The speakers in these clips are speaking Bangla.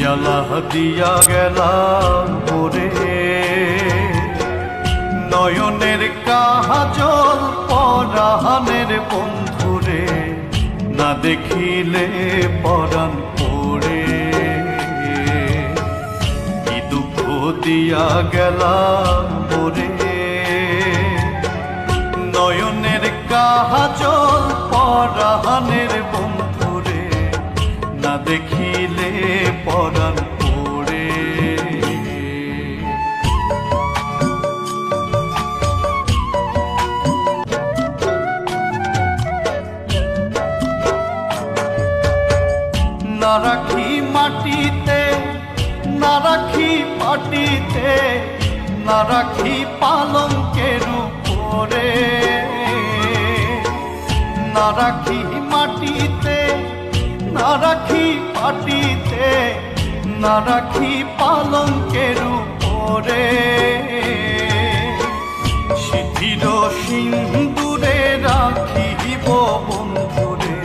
জ্বালা দিয়া গেলা ওরে, নয়নের কাজল পরাণের বন্ধুরে, না দেখিলে পরাণ পড়ে। কি দুঃখ দিয়া গেলা ওরে, নয়নের কাজল পরাণের বন্ধুরে, না দেখিলে পরাণ পড়ে। না রাখি মাটিতে, না রাখি মাটিতে, না রাখি পালঙ্কের উপরে, না রাখি মাটিতে, না রাখি মাটিতে, না রাখি পালঙ্কের উপরে। সিঁথির সিন্দুরে রাখিব বন্ধুরে,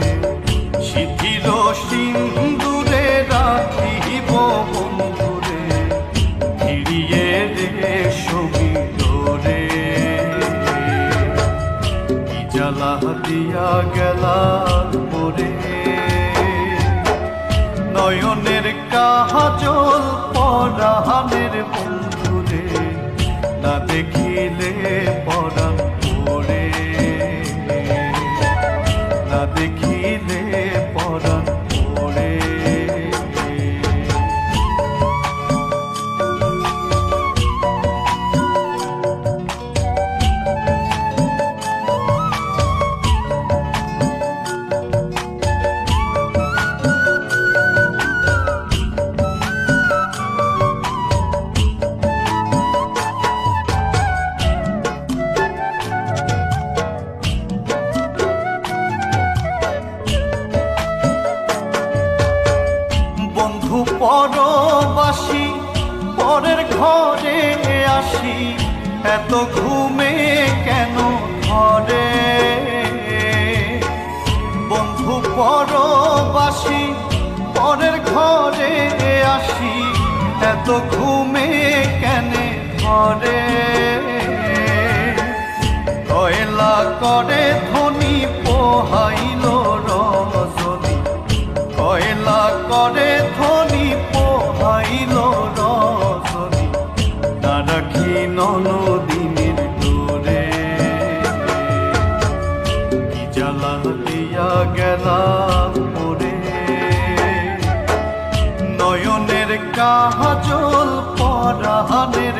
সিঁথির সিন্দুরে রাখিব বন্ধুরে, ফিরিয়ে রে সবিতরে। কি জ্বালা দিয়া গেলা ওরে, নয়নের কাজল পরাণের বন্ধুরে, না দেখিলে পরাণ পড়ে, না দেখিলে পরাণ পড়ে। বন্ধু পরবাসী পরের ঘরে আসি, এত ঘুমে কেন ধরে। বন্ধু পরবাসী পরের ঘরে আসি, এত ঘুমে কেন ধরে। কয়লা করে ধনী পোহাইল রজনী, কয়লা করে ধনী পোহাইল রজনী, না রাখি ননদিনীর দূরে। কি জ্বালা দিয়া গেলা ওরে, নয়নের কাজল পরাণের